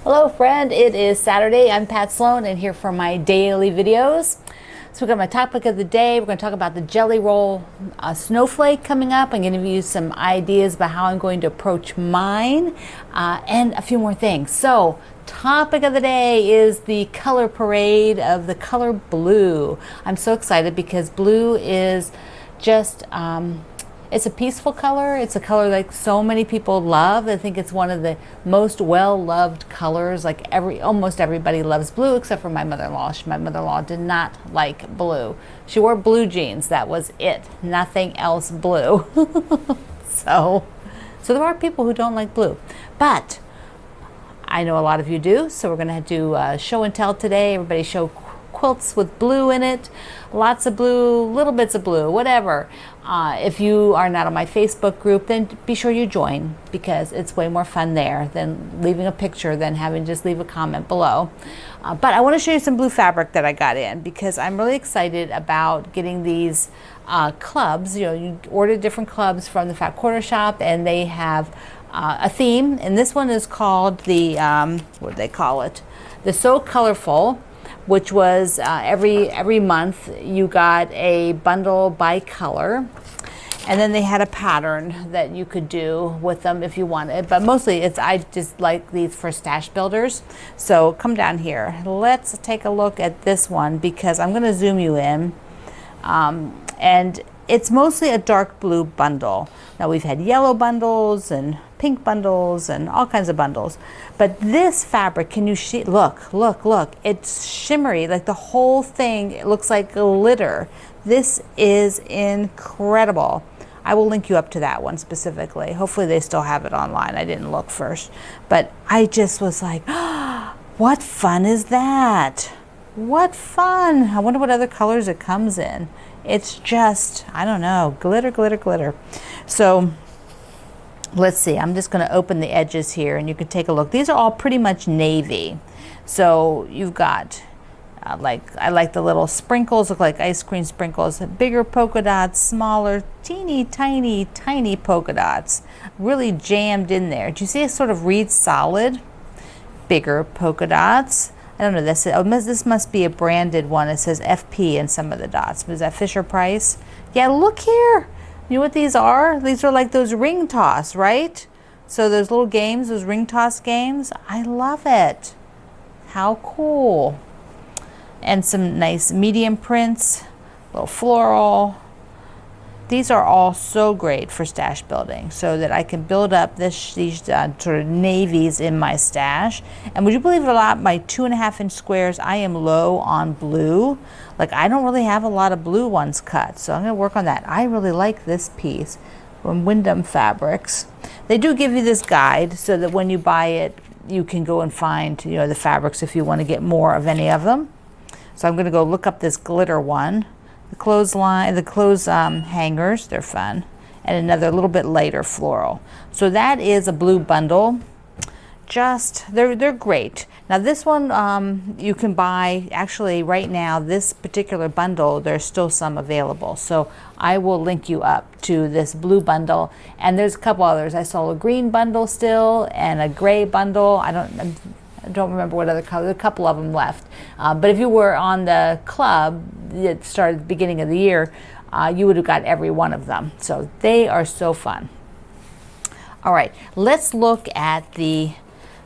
Hello friend, it is Saturday. I'm Pat Sloan and here for my daily videos. So we got my topic of the day. We're going to talk about the jelly roll snowflake coming up. I'm going to give you some ideas about how I'm going to approach mine and a few more things. So topic of the day is the color parade of the color blue. I'm so excited because blue is just it's a peaceful color. It's a color like so many people love. I think it's one of the most well-loved colors. Like almost everybody loves blue except for my mother-in-law. My mother-in-law did not like blue. She wore blue jeans. That was it. Nothing else blue. So there are people who don't like blue. But I know a lot of you do. So we're going to do show and tell today. Everybody show quilts with blue in it, lots of blue, little bits of blue, whatever. If you are not on my Facebook group, then be sure you join because it's way more fun there than leaving a picture than having just leave a comment below. But I want to show you some blue fabric that I got in because I'm really excited about getting these clubs. You know, you order different clubs from the Fat Quarter Shop and they have a theme, and this one is called the, what do they call it? The So Colorful, which was every month you got a bundle by color, and then they had a pattern that you could do with them if you wanted, but mostly I just like these for stash builders. So come down here, let's take a look at this one because I'm going to zoom you in, and it's mostly a dark blue bundle. Now we've had yellow bundles and pink bundles and all kinds of bundles, but this fabric, can you see? Look, it's shimmery, like the whole thing, it looks like glitter. This is incredible. I will link you up to that one specifically. Hopefully they still have it online. I didn't look first, but I just was like, oh, what fun is that? What fun. I wonder what other colors it comes in. It's just, I don't know, glitter, glitter, glitter. So let's see, I'm just going to open the edges here and you can take a look. These are all pretty much navy. So you've got, I like the little sprinkles, look like ice cream sprinkles, bigger polka dots, smaller, teeny, tiny, tiny polka dots, really jammed in there. Do you see it sort of reads solid? Bigger polka dots. I don't know, this must be a branded one. It says FP in some of the dots. Is that Fisher Price? Yeah, look here. You know what these are? These are like those ring toss, right? So those little games, those ring toss games, I love it. How cool. And some nice medium prints, little floral. These are all so great for stash building so that I can build up these sort of navies in my stash. And would you believe it or not, my 2.5-inch squares, I am low on blue. Like I don't really have a lot of blue ones cut, so I'm gonna work on that. I really like this piece from Wyndham Fabrics. They do give you this guide so that when you buy it, you can go and find, you know, the fabrics if you want to get more of any of them. So I'm gonna go look up this glitter one. The clothesline, the clothes hangers, they're fun. And another little bit lighter floral. So that is a blue bundle. They're great. Now this one you can buy, actually right now, this particular bundle, there's still some available. So I will link you up to this blue bundle. And there's a couple others. I saw a green bundle still and a gray bundle. I don't remember what other color, a couple of them left. But if you were on the club that started at the beginning of the year, you would have got every one of them. So they are so fun. All right, let's look at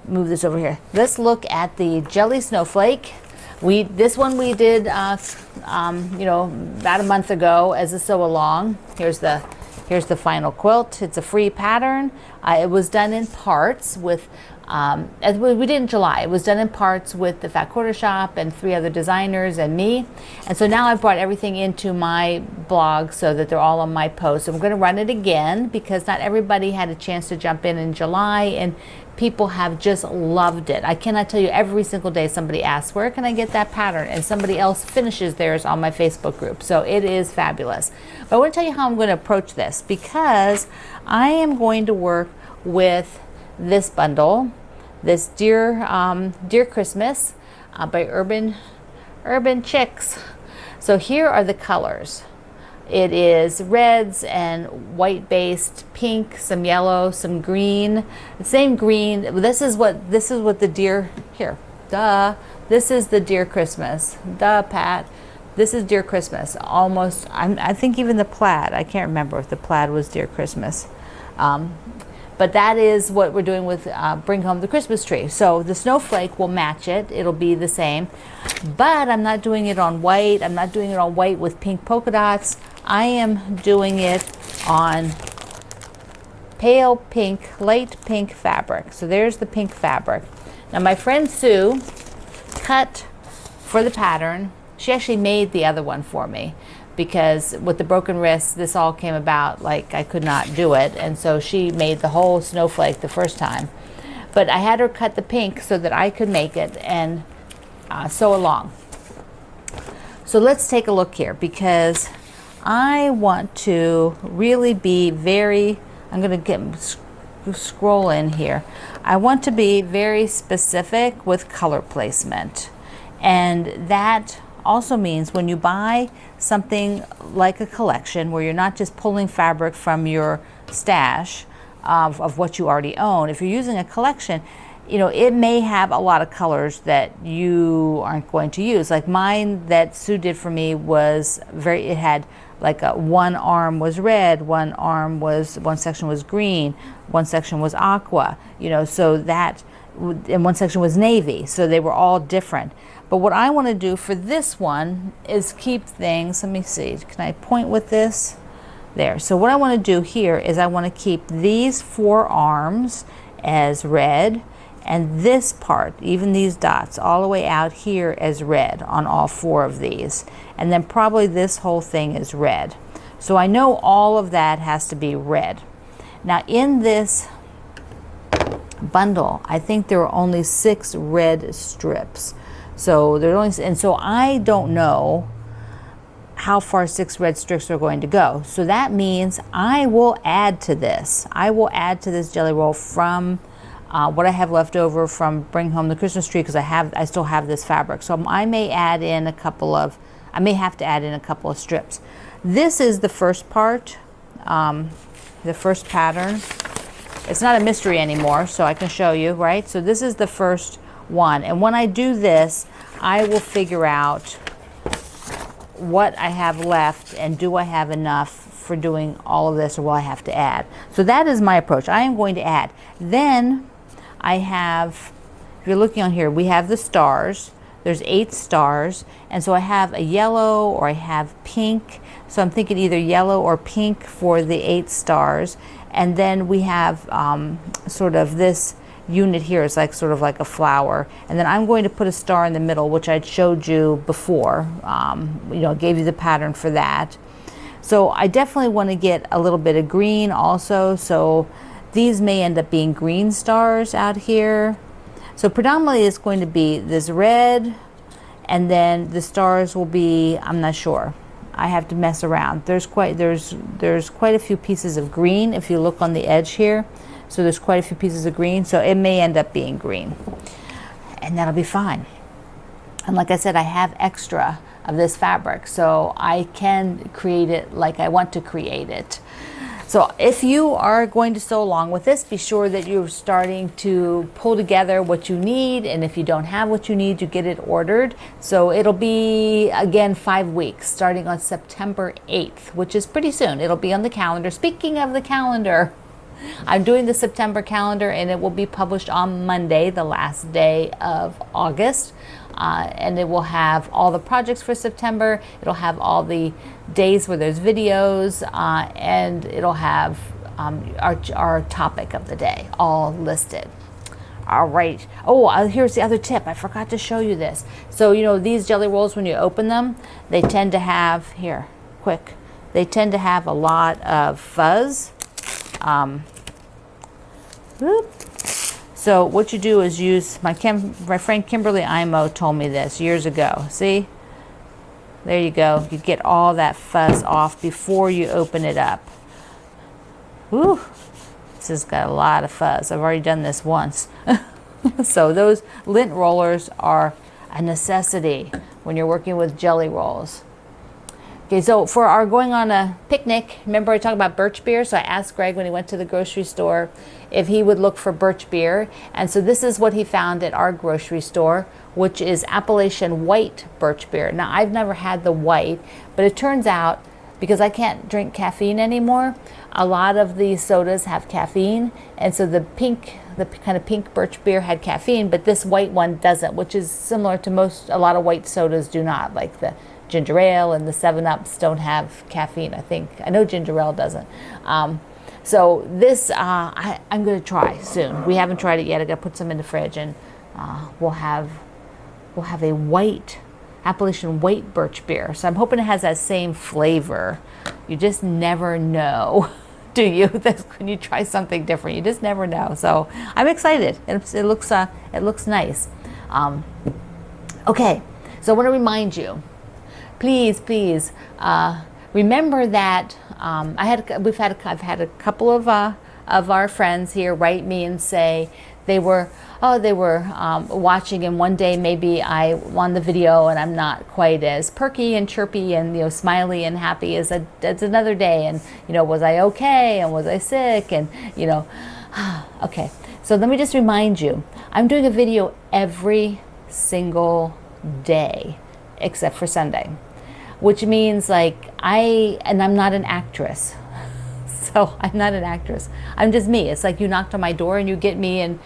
move this over here. Let's look at the Jelly Snowflake. This one we did, you know, about a month ago as a sew along. Here's the final quilt. It's a free pattern. It was done in parts with, as we did in July, it was done in parts with the Fat Quarter Shop and 3 other designers and me. And so now I've brought everything into my blog so that they're all on my post. So I'm going to run it again because not everybody had a chance to jump in July, and people have just loved it. I cannot tell you, every single day somebody asks, where can I get that pattern? And somebody else finishes theirs on my Facebook group. So it is fabulous. But I want to tell you how I'm going to approach this because I am going to work with this bundle, this Dear Christmas by Urban Chicks. So here are the colors. It is reds and white based, pink, some yellow, some green. The same green. This is what the deer here. Duh. This is the deer Christmas. Duh, Pat. This is deer Christmas. Almost. I think even the plaid. I can't remember if the plaid was deer Christmas. But that is what we're doing with Bring Home the Christmas Tree. So the snowflake will match it. It'll be the same. But I'm not doing it on white. I'm not doing it on white with pink polka dots. I am doing it on pale pink, light pink fabric. So there's the pink fabric. Now my friend Sue cut for the pattern. She actually made the other one for me, because with the broken wrist, this all came about like I could not do it, and so she made the whole snowflake the first time. But I had her cut the pink so that I could make it and sew along. So let's take a look here, because I want to really be very, I'm going to scroll in here. I want to be very specific with color placement, and that also means when you buy something like a collection where you're not just pulling fabric from your stash of what you already own, if you're using a collection, you know, it may have a lot of colors that you aren't going to use. Like mine that Sue did for me was it had like one arm was red, one section was green, one section was aqua, you know, so that, and one section was navy, so they were all different. But what I want to do for this one is keep things, let me see, can I point with this? There. So what I want to do here is I want to keep these 4 arms as red, and this part, even these dots, all the way out here as red on all 4 of these. And then probably this whole thing is red. So I know all of that has to be red. Now in this bundle, I think there are only 6 red strips. So there are only, and so I don't know how far 6 red strips are going to go. So that means I will add to this. I will add to this jelly roll from what I have left over from Bring Home the Christmas Tree, because I still have this fabric. So I may add in I may have to add in a couple of strips. This is the first part, the first pattern. It's not a mystery anymore, so I can show you, right? So this is the first one, and when I do this, I will figure out what I have left and do I have enough for doing all of this, or will I have to add. So that is my approach. I am going to add. Then I have, if you're looking on here, we have the stars. There's 8 stars, and so I have a yellow or I have pink. So I'm thinking either yellow or pink for the 8 stars, and then we have sort of this unit here is like sort of like a flower, and then I'm going to put a star in the middle, which I showed you before. You know, gave you the pattern for that. So I definitely want to get a little bit of green also, so these may end up being green stars out here. So predominantly it's going to be this red, and then the stars will be, I'm not sure, I have to mess around. There's quite a few pieces of green if you look on the edge here. So there's quite a few pieces of green, so it may end up being green, and that'll be fine. And like I said, I have extra of this fabric, so I can create it like I want to create it. So if you are going to sew along with this, be sure that you're starting to pull together what you need, and if you don't have what you need, you get it ordered. So it'll be, again, 5 weeks, starting on September 8th, which is pretty soon. It'll be on the calendar. Speaking of the calendar, I'm doing the September calendar, and it will be published on Monday, the last day of August. And it will have all the projects for September. It'll have all the days where there's videos, and it'll have our topic of the day all listed. All right. Oh, here's the other tip. I forgot to show you this. So, you know, these jelly rolls, when you open them, they tend to have, here, quick, they tend to have a lot of fuzz. So what you do is use, my friend Kimberly Imo told me this years ago. See? There you go. You get all that fuzz off before you open it up. Woo! This has got a lot of fuzz. I've already done this once. So those lint rollers are a necessity when you're working with jelly rolls. Okay, so for our going on a picnic, remember I talked about birch beer? So I asked Greg when he went to the grocery store if he would look for birch beer. And so this is what he found at our grocery store, which is Appalachian white birch beer. Now, I've never had the white, but it turns out, because I can't drink caffeine anymore, a lot of these sodas have caffeine. And so the kind of pink birch beer had caffeine, but this white one doesn't, which is similar to a lot of white sodas do not, like the ginger ale and the 7-Ups don't have caffeine, I think. I know ginger ale doesn't. So this I'm going to try soon. We haven't tried it yet. I got to put some in the fridge, and we'll have a white Appalachian white birch beer. So I'm hoping it has that same flavor. You just never know, do you? That's when you try something different. You just never know. So I'm excited. It looks nice. Okay, so I want to remind you. Please, remember that I've had a couple of our friends here write me and say they were watching, and one day maybe I on the video and I'm not quite as perky and chirpy and smiley and happy as another day, and was I okay and was I sick, and okay. So let me just remind you, I'm doing a video every single day except for Sunday, which means I'm not an actress. So I'm not an actress. I'm just me. It's like you knocked on my door and you get me in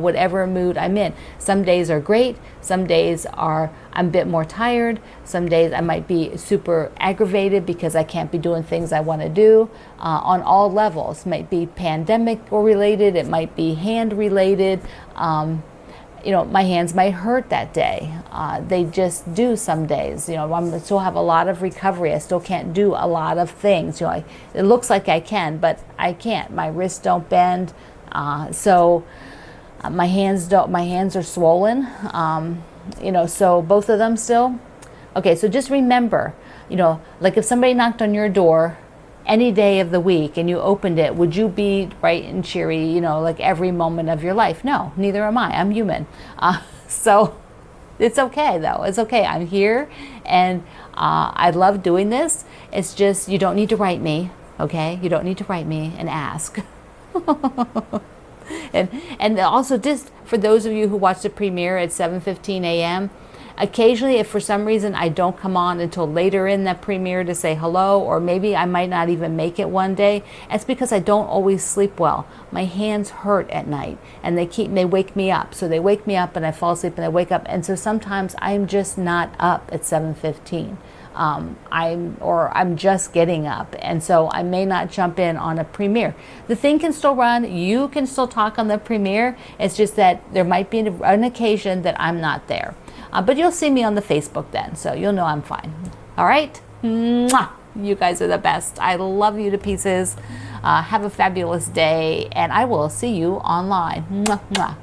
whatever mood I'm in. Some days are great. Some days I'm a bit more tired. Some days I might be super aggravated because I can't be doing things I want to do on all levels. It might be pandemic or related. It might be hand related. My hands might hurt that day. They just do some days. I still have a lot of recovery. I still can't do a lot of things. It looks like I can, but I can't. My wrists don't bend. So my hands don't. My hands are swollen. So both of them still. Okay, so just remember, like if somebody knocked on your door any day of the week and you opened it, would you be bright and cheery, like every moment of your life? No, neither am I. I'm human. So it's okay, though. It's okay. I'm here, and I love doing this. It's just you don't need to write me, okay? You don't need to write me and ask. And also, just for those of you who watch the premiere at 7:15 a.m., occasionally, if for some reason I don't come on until later in the premiere to say hello, or maybe I might not even make it one day, it's because I don't always sleep well. My hands hurt at night, and they wake me up. So they wake me up and I fall asleep and I wake up. And so sometimes I'm just not up at 7:15. I'm just getting up, and so I may not jump in on a premiere. The thing can still run. You can still talk on the premiere. It's just that there might be an occasion that I'm not there. But you'll see me on the Facebook then, so you'll know I'm fine. All right? Mwah! You guys are the best. I love you to pieces. Have a fabulous day, and I will see you online. Mwah, mwah.